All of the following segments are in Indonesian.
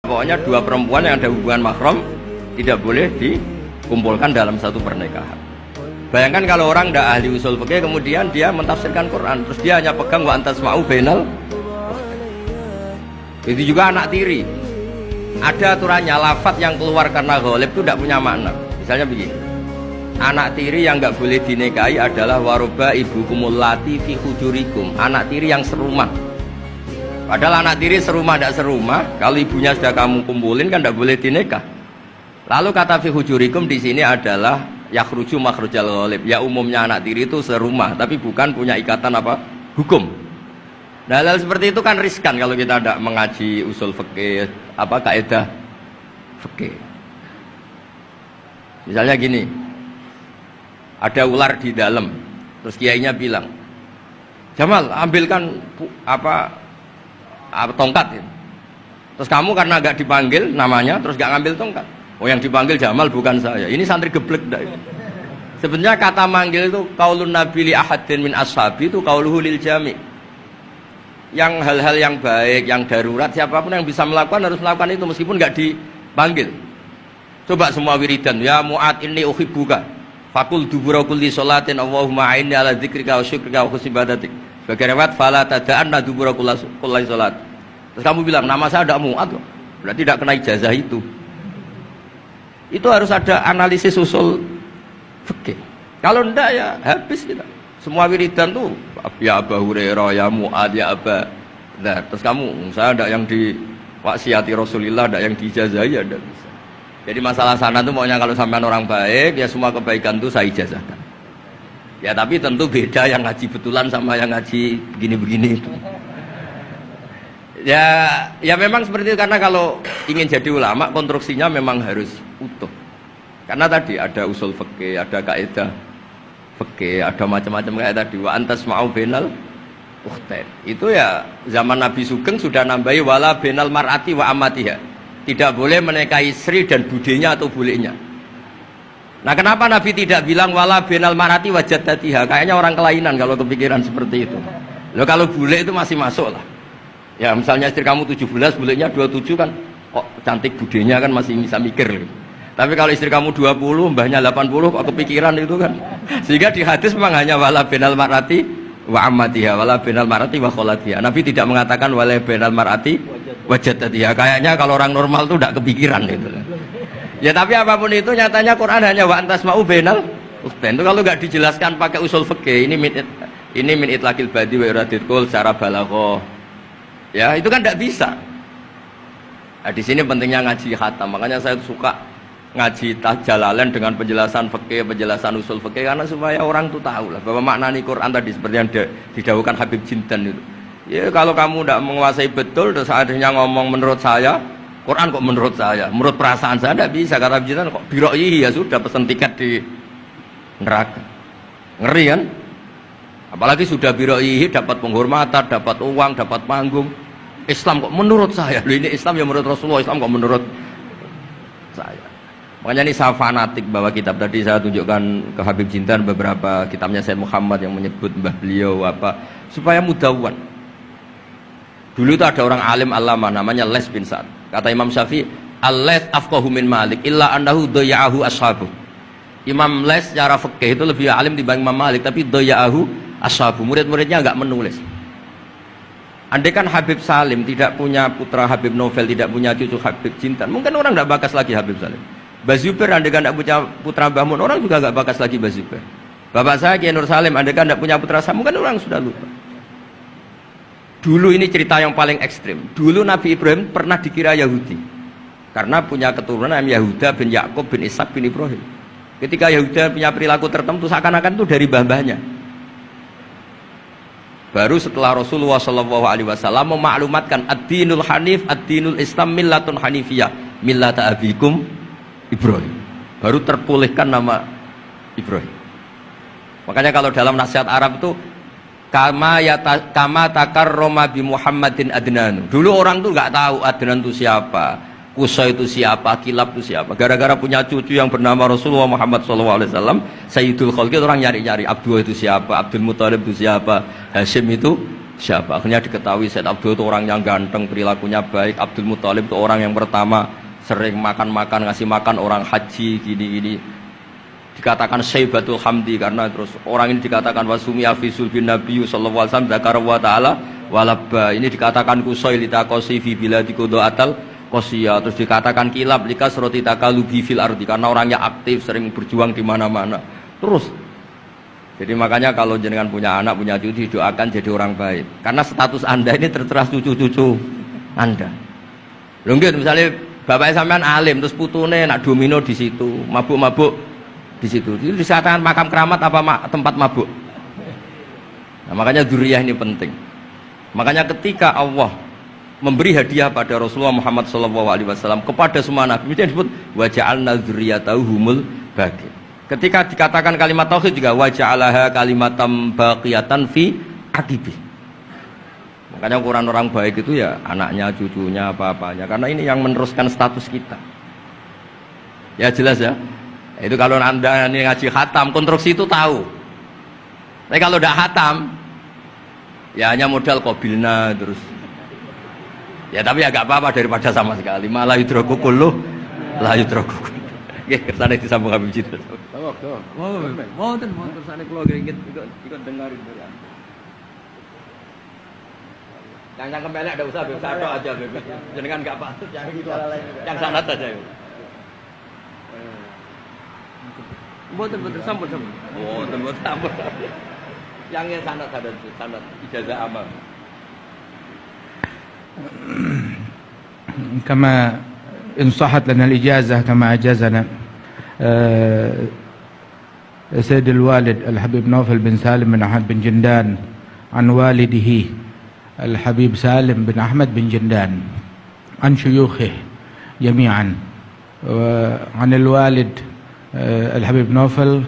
Pokoknya dua perempuan yang ada hubungan mahram tidak boleh dikumpulkan dalam satu pernikahan. Bayangkan kalau orang tidak ahli usul fikih kemudian dia mentafsirkan Quran, terus dia hanya pegang wa antasma'u bainal. Itu juga anak tiri. Ada aturannya, lafadz yang keluar karena ghalib itu tidak punya makna. Misalnya begini, anak tiri yang nggak boleh dinikahi adalah waroba ibu kumulati fi hujurikum, anak tiri yang serumah. Padahal anak tiri serumah tidak serumah, kalau ibunya sudah kamu kumpulin kan tidak boleh dinikah. Lalu kata fi hujurikum di sini adalah yakhruju makhrujal ghalib. Ya umumnya anak tiri itu serumah, tapi bukan punya ikatan apa hukum. Nah, hal seperti itu kan riskan kalau kita tidak mengaji usul fikih, apa kaidah fikih. Misalnya gini, ada ular di dalam, terus kiainya bilang, Jamal ambilkan tongkat ya. Terus kamu karena agak dipanggil namanya, terus gak ngambil tongkat. Oh yang dipanggil Jamal bukan saya. Ini santri geblek dah. Sebenarnya kata manggil itu qaulun nabi li ahadin min ashabi itu qauluhu lil jami'. Yang hal-hal yang baik, yang darurat, siapapun yang bisa melakukan harus melakukan itu meskipun nggak dipanggil. Coba semua wiridan, ya Mu'ad inni uhibbuka fakul dubura kulli sholatin Allahumma a'inni ala dzikrika wa syukrika wa husni ibadatik. Sebagai riwayat fala tada'anna dubura kulli sholat. Terus kamu bilang nama saya ada Mu'ad loh. Berarti tidak kena ijazah itu. Itu harus ada analisis usul fikih. Kalau enggak ya habis kita. Semua wiridan tuh ya Abu Hurairah, ya Mu'ad, ya Aba. Nah, terus kamu, saya ada yang di waksiati Rasulullah, ada yang diijazahi, ada bisa. Jadi masalah sana tuh maunya kalau sampean orang baik, ya semua kebaikan tuh saya ijazahkan. Ya tapi tentu beda yang ngaji betulan sama yang ngaji begini-begini itu. Ya memang seperti itu, karena kalau ingin jadi ulama konstruksinya memang harus utuh. Karena tadi ada usul fikih, ada kaidah fikih, ada macam-macam kayak tadi wa antasma'u bainal ukhtain. Itu ya zaman Nabi Sugeng sudah nambahi wala bainal mar'ati wa amatiha. Tidak boleh menikahi istri dan budenya atau bulenya. Nah, kenapa Nabi tidak bilang wala bainal mar'ati wa jaddatiha? Kayaknya orang kelainan kalau kepikiran seperti itu. Loh, kalau bule itu masih masuk lah. Ya misalnya istri kamu 17, bulenya 27 kan kok cantik budenya kan masih bisa mikir. Tapi kalau istri kamu 20, mbahnya 80 kok kepikiran itu kan. Sehingga di hadis memang hanya wala bainal mar'ati wa ammatiha, wala bainal mar'ati wa kholatiha. Nabi tidak mengatakan wala bainal mar'ati wa jaddatiha. Kayaknya kalau orang normal tuh tidak kepikiran itu. Ya tapi apapun itu nyatanya Quran hanya wa antasma'u bainal ukhtain. Itu kalau nggak dijelaskan pakai usul fikih, ini min itlaqil badi wa iradil qul secara balaghah. Ya itu kan tidak bisa. Nah, di sini pentingnya ngaji khatam. Makanya saya suka ngaji Jalalain dengan penjelasan fikih, penjelasan usul fikih, karena supaya orang tuh tahu lah bahwa maknani Quran tadi seperti yang didahulukan Habib Jintan itu. Ya kalau kamu tidak menguasai betul, terus akhirnya ngomong menurut saya, Quran kok menurut saya, menurut perasaan saya tidak bisa. Kata Habib Jintan kok biroihi, ya sudah pesan tiket di neraka. Ngeri kan? Apalagi sudah biroihi, dapat penghormatan, dapat uang, dapat panggung. Islam kok menurut saya, loh ini Islam ya menurut Rasulullah, Islam kok menurut saya. Makanya ini saya fanatik bahwa kitab tadi saya tunjukkan ke Habib Jintan beberapa kitabnya Sayyid Muhammad yang menyebut mbah beliau apa supaya mudawwan. Dulu itu ada orang alim alama namanya Les bin Sa'ad. Kata Imam Syafi'i, "Al-Laits afqahu min Malik illa annahu daya'ahu ashabu." Imam Les secara fikih itu lebih alim dibanding Imam Malik, tapi daya'ahu ashabu, murid-muridnya enggak menulis. Andai kan Habib Salim tidak punya putra Habib Novel, tidak punya cucu Habib Jintan, mungkin orang enggak bakas lagi Habib Salim. Bazuber andai kan enggak punya putra Mbah Mun, orang juga enggak bakas lagi Bazuber. Bapak saya Kiai Nur Salim andai kan enggak punya putra saya, mungkin orang sudah lupa. Dulu ini cerita yang paling ekstrim. Dulu Nabi Ibrahim pernah dikira Yahudi karena punya keturunan Yahuda bin Yakub bin Ishak bin Ibrahim. Ketika Yahuda punya perilaku tertentu seakan-akan itu dari mbah-mbahnya. Baru setelah Rasulullah SAW memaklumatkan ad-dinul hanif, ad-dinul Islam millatun hanifiyah, millata abikum Ibrahim. Baru terpulihkan nama Ibrahim. Makanya kalau dalam nasihat Arab itu kama takarrama bi Muhammadin adnan. Dulu orang tuh nggak tahu Adnan itu siapa, Qusay itu siapa, Kilab itu siapa. Gara-gara punya cucu yang bernama Rasulullah Muhammad SAW, Sayyidul Khalqi, orang nyari-nyari Abdul itu siapa, Abdul Muthalib itu siapa, Hashim itu siapa. Akhirnya diketahui Said Abdul itu orang yang ganteng, perilakunya baik. Abdul Muthalib itu orang yang pertama sering makan-makan, ngasih makan orang haji gini-gini. Dikatakan Syaibatul Hamdi karena terus orang ini dikatakan wasumi afisul bin Nabi sallallahu alaihi wasallam dzakara wa ta'ala walabba. Ini dikatakan kusoi litakosi fi biladi atal qosiyah. Terus dikatakan kilab likas roti takalubi fil ardi karena orangnya aktif, sering berjuang di mana-mana. Terus jadi makanya kalau jenengan punya anak, punya cucu, doakan jadi orang baik. Karena status Anda ini tertera cucu-cucu Anda. Mungkin misalnya bapak sampean alim, terus putune nak domino di situ, mabuk-mabuk di situ. Itu disatakan makam keramat apa tempat mabuk? Nah, makanya dzurriyyah ini penting. Makanya ketika Allah memberi hadiah pada Rasulullah Muhammad SAW kepada semua nabi, itu disebut wa ja'alna dzurriyyatahu humul baqin. Ketika dikatakan kalimat tauhid juga waja'alaha kalimatam baqiyatan fi aqibi. Makanya ukuran orang baik itu ya anaknya, cucunya, apa-apanya. Karena ini yang meneruskan status kita. Ya jelas ya. Itu kalau Anda ini ngaji khatam, konstruksi itu tahu. Tapi kalau tidak khatam, ya hanya modal qabilna terus. Ya tapi ya gak apa-apa daripada sama sekali. Malah yudraku kulluh la yudraku kulluh. Nggih, kersane disambung Habib Jidil. Mau kersane kula ingin ikut dengar itu ya. Yang kembali ada usaha Habib Sato aja Habib. Jenengan enggak patut yang sanad aja. Mboten sampun. Mboten sampun. Yang sanad ijazah amal. كما إن صحت لنا الإجازة كما أجازنا سيد الوالد الحبيب نوفل بن سالم بن أحمد بن جندان عن والده الحبيب سالم بن أحمد بن جندان عن شيوخه جميعا وعن الوالد الحبيب نوفل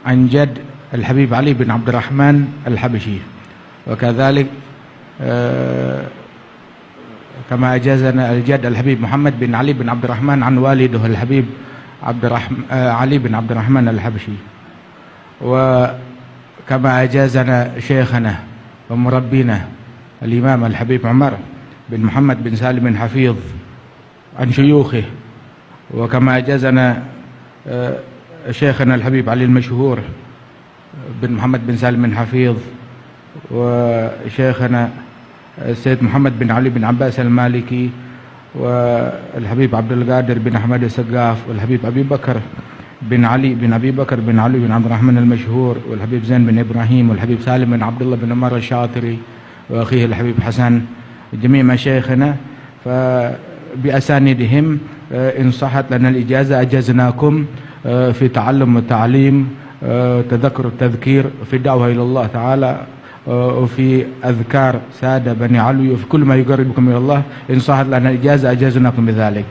عن جد الحبيب علي بن عبد الرحمن الحبشي وكذلك كما أجازنا الجد الحبيب محمد بن علي بن عبد الرحمن عن والده الحبيب علي بن عبد الرحمن الحبشي وكما أجازنا شيخنا ومربينا الإمام الحبيب عمر بن محمد بن سالم بن حفيظ عن شيوخه وكما أجازنا شيخنا الحبيب علي المشهور بن محمد بن سالم بن حفيظ وشيخنا السيد محمد بن علي بن عباس المالكي والحبيب عبد القادر بن أحمد السقاف والحبيب أبي بكر بن علي بن أبي بكر بن علي بن عبد الرحمن المشهور والحبيب زين بن إبراهيم والحبيب سالم بن عبد الله بن عمر الشاطري وأخيه الحبيب حسن جميع مشايخنا فبأسانيدهم إن صحت لنا الإجازة أجزناكم في تعلم والتعليم تذكر التذكير في الدعوة إلى الله تعالى وفي أذكار سادة بني علوي وفي كل ما يقربكم إلى الله إن صحت لنا الإجازة أجازناكم بذلك.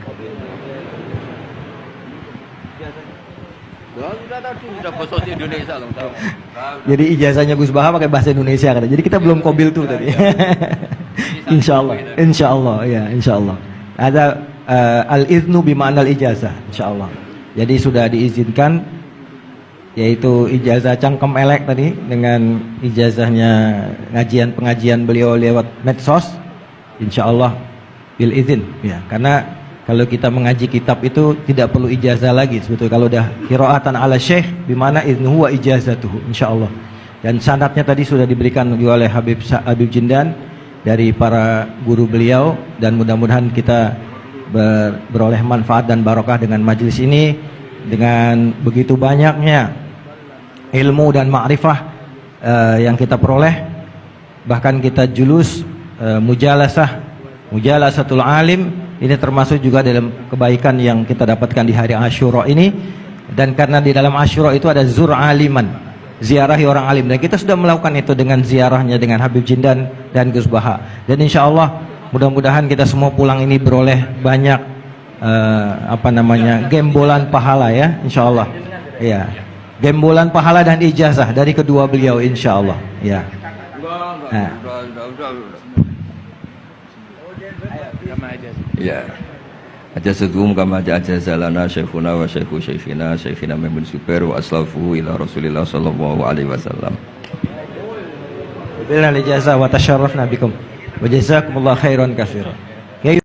Jadi ijazahnya Gus Baha pakai bahasa Indonesia kan. Jadi kita belum qabil tuh tadi. Insyaallah ya, insyaallah. Ada al-iznu bi ma'nal ijazah, insyaallah. Jadi sudah diizinkan, yaitu ijazah cangkem elek tadi dengan ijazahnya pengajian beliau lewat medsos, insyaallah bil izin ya. Karena kalau kita mengaji kitab itu tidak perlu ijazah lagi sebetulnya kalau udah qiraatan ala syekh bimana iznuhu wa ijazatuhu insyaallah. Dan sanadnya tadi sudah diberikan juga oleh Habib Jindan dari para guru beliau, dan mudah-mudahan kita beroleh manfaat dan barokah dengan majelis ini, dengan begitu banyaknya ilmu dan ma'rifah yang kita peroleh. Bahkan kita julus mujalasatul alim, ini termasuk juga dalam kebaikan yang kita dapatkan di hari Asyura ini. Dan karena di dalam Asyura itu ada zur aliman, ziarahi orang alim, dan kita sudah melakukan itu dengan ziarahnya dengan Habib Jindan dan Gus Baha. Dan insya Allah mudah-mudahan kita semua pulang ini beroleh banyak gembolan pahala ya, insya Allah ya, gembolan pahala dan ijazah dari kedua beliau insya Allah ya. Ya, ajazakum kama ajazalana syekhuna wa syekhu syekhina Muhammad Zubair wa aslafuhu ila Rasulillah sallallahu alaihi wasallam. Bilal ijazah wa tasharrafna bikum. Wa jazakumullah khairan katsiran.